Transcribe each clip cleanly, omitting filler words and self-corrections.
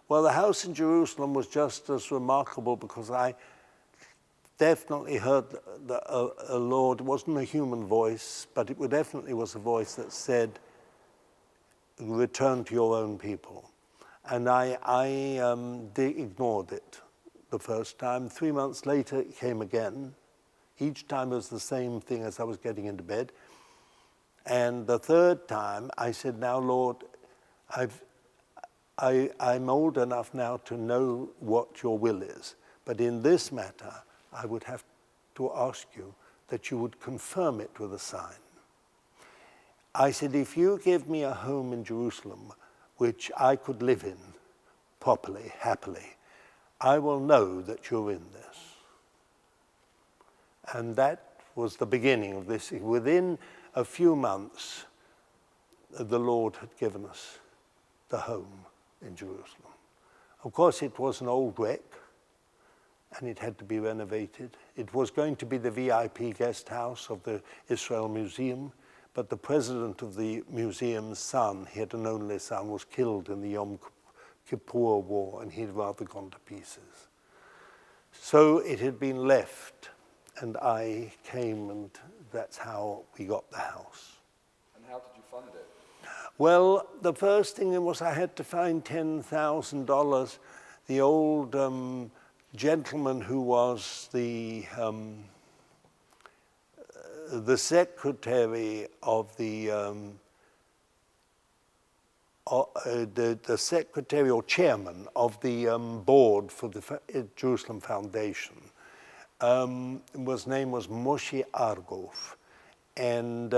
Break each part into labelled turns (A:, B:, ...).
A: Well, the house in Jerusalem was just as remarkable because I definitely heard a Lord. It wasn't a human voice, but it definitely was a voice that said, return to your own people. And I ignored it the first time. 3 months later, it came again. Each time it was the same thing as I was getting into bed. And the third time, I said, now, Lord, I'm old enough now to know what your will is. But in this matter, I would have to ask you that you would confirm it with a sign. I said, if you give me a home in Jerusalem, which I could live in properly, happily, I will know that you're in this. And that was the beginning of this. Within a few months, the Lord had given us the home in Jerusalem. Of course, it was an old wreck, and it had to be renovated. It was going to be the VIP guest house of the Israel Museum, but the president of the museum's son, he had an only son, was killed in the Yom Kippur War, and he'd rather gone to pieces. So it had been left, and I came, and that's how we got the house.
B: And how did you fund it?
A: Well, the first thing was I had to find $10,000. The old gentleman who was the secretary of the secretary or chairman of the board for the Jerusalem Foundation. His name was Moshe Argov, and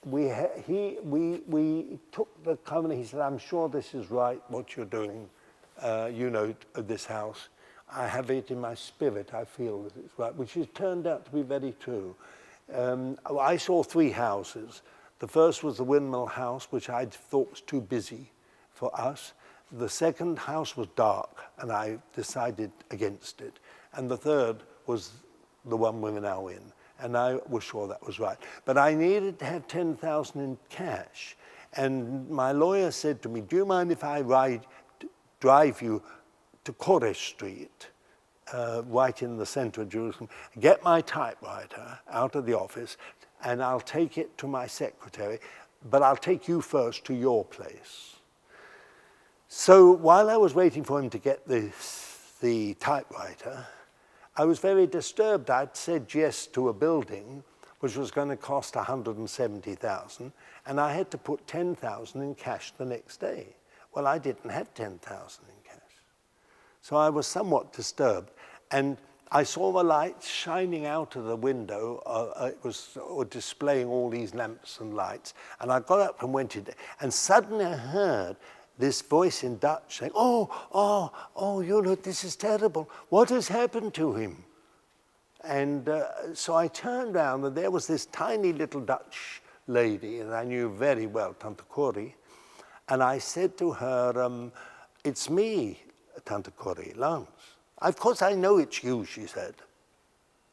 A: we took the company. He said, "I'm sure this is right. What you're doing, this house. I have it in my spirit. I feel that it's right," which has turned out to be very true. I saw 3 houses. The first was the Windmill House, which I thought was too busy for us. The second house was dark, and I decided against it. And the third was the one we're now in, and I was sure that was right. But I needed to have $10,000 in cash, and my lawyer said to me, "Do you mind if I drive you to Koresh Street, right in the center of Jerusalem, get my typewriter out of the office, and I'll take it to my secretary, but I'll take you first to your place." So while I was waiting for him to get the typewriter, I was very disturbed. I'd said yes to a building which was going to cost $170,000, and I had to put $10,000 in cash the next day. Well, I didn't have $10,000 in cash. So I was somewhat disturbed, and I saw the lights shining out of the window. It was displaying all these lamps and lights, and I got up and went in, and suddenly I heard this voice in Dutch saying, oh, this is terrible. What has happened to him? And so I turned around, and there was this tiny little Dutch lady, and I knew very well, Tante Corrie. And I said to her, "It's me, Tante Corrie, Lance." "Of course I know it's you," she said.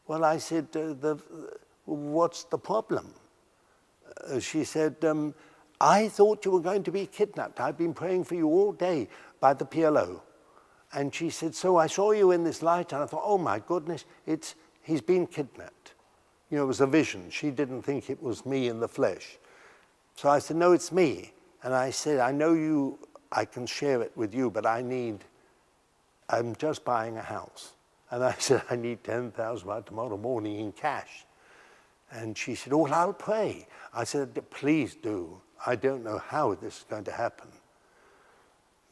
A: Well, I said, "What's the problem?" She said, "I thought you were going to be kidnapped. I've been praying for you all day by the PLO." And she said, "So I saw you in this light, and I thought, oh my goodness, he's been kidnapped." It was a vision. She didn't think it was me in the flesh. So I said, "No, it's me." And I said, "I know I can share it with you, but I'm just buying a house." And I said, "I need $10,000 by tomorrow morning in cash." And she said, "Oh, well, I'll pray." I said, "Please do. I don't know how this is going to happen."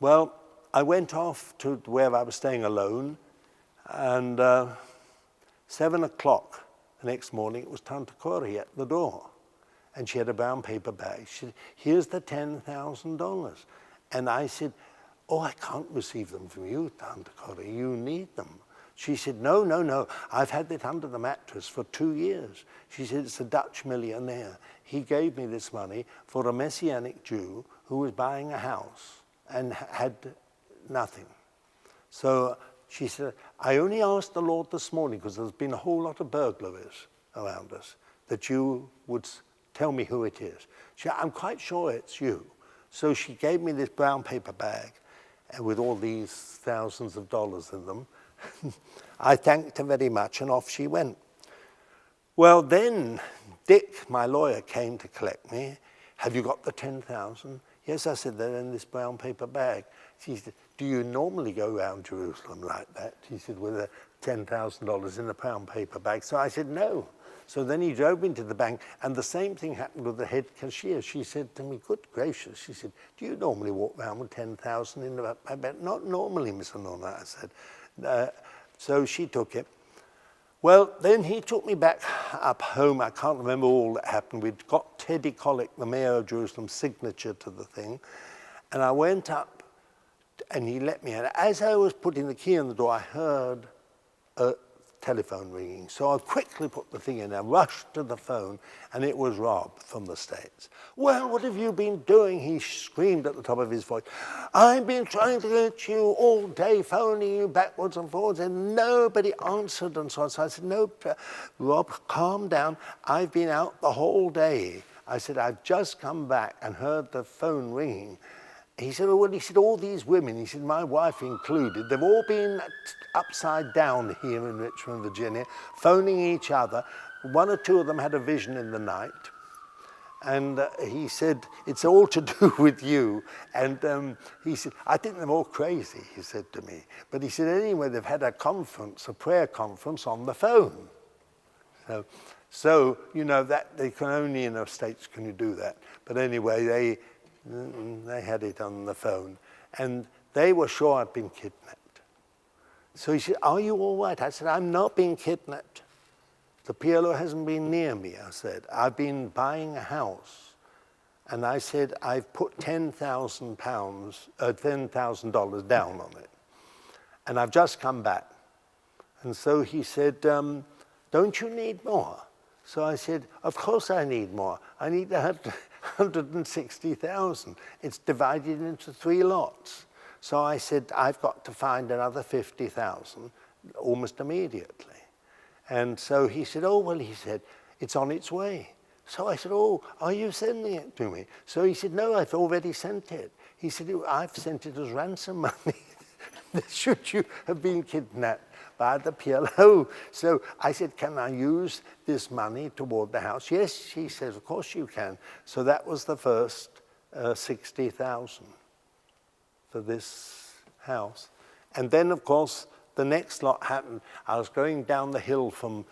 A: Well, I went off to where I was staying alone, and 7 o'clock the next morning, it was Tante Corrie at the door. And she had a brown paper bag. She said, "Here's the $10,000. And I said, "Oh, I can't receive them from you, Tante Corrie. You need them." She said, No. I've had it under the mattress for 2 years. She said, "It's a Dutch millionaire. He gave me this money for a Messianic Jew who was buying a house and had nothing." So she said, "I only asked the Lord this morning, because there's been a whole lot of burglaries around us, that you would tell me who it is." She said, "I'm quite sure it's you." So she gave me this brown paper bag. with all these thousands of dollars in them. I thanked her very much, and off she went. Well, then Dick, my lawyer, came to collect me. Have you got the 10,000? Yes, I said, they're in this brown paper bag. She said, do you normally go around Jerusalem like that? She said, with a $10,000 in a brown paper bag. So I said, no. So then he drove into the bank, and the same thing happened with the head cashier. She said to me, good gracious, she said, do you normally walk around with 10,000 in the bag? Not normally, Miss Anona, I said. So she took it. Well, then he took me back up home. I can't remember all that happened. We'd got Teddy Kollek, the mayor of Jerusalem's signature to the thing. And I went up, and he let me in. As I was putting the key in the door, I heard a telephone ringing. So I quickly put the thing in. I rushed to the phone, and it was Rob from the States. Well, what have you been doing? He screamed at the top of his voice. I've been trying to get you all day, phoning you backwards and forwards, and nobody answered and so on. So I said, no, Rob, calm down. I've been out the whole day. I said, I've just come back and heard the phone ringing. He said, well, he said, all these women, he said, my wife included, they've all been upside down here in Richmond, Virginia, phoning each other. One or two of them had a vision in the night. And he said, it's all to do with you. And he said, I think they're all crazy, he said to me. But he said, anyway, they've had a conference, a prayer conference on the phone. So you know, that they can only in the States can you do that. But anyway, they had it on the phone. And they were sure I'd been kidnapped. So he said, are you all right? I said, I'm not being kidnapped. The PLO hasn't been near me, I said. I've been buying a house. And I said, I've put $10,000 down on it. And I've just come back. And so he said, don't you need more? So I said, of course I need more. I need 160,000. It's divided into 3 lots. So I said, I've got to find another 50,000 almost immediately. And so he said, oh, well, he said, it's on its way. So I said, oh, are you sending it to me? So he said, no, I've already sent it. He said, I've sent it as ransom money. Should you have been kidnapped by the PLO? So I said, can I use this money toward the house? Yes, he says, of course you can. So that was the first 60,000 for this house. And then, of course, the next lot happened. I was going down the hill from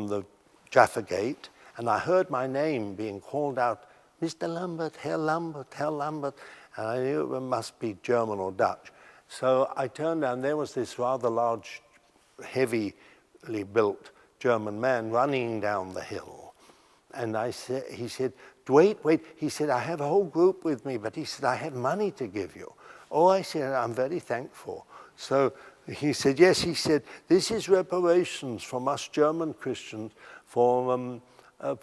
A: the Jaffa Gate, and I heard my name being called out, Mr. Lambert, Herr Lambert, Herr Lambert, and I knew it must be German or Dutch. So I turned down, there was this rather large, heavily built German man running down the hill. And he said, wait, he said, I have a whole group with me, but he said, I have money to give you. Oh, I said, I'm very thankful. So he said, yes, he said, this is reparations from us German Christians for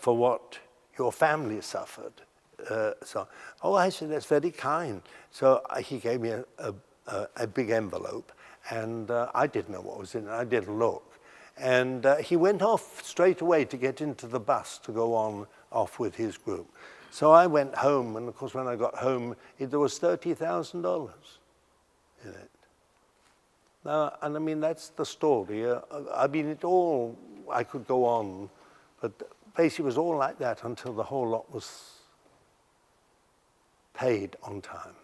A: what your family suffered. Oh, I said, that's very kind. So he gave me a big envelope, and I didn't know what was in it. I didn't look. And he went off straight away to get into the bus to go off with his group. So I went home, and of course when I got home, there was $30,000 in it. Now, and I mean, that's the story. I mean, I could go on, but basically it was all like that until the whole lot was paid on time.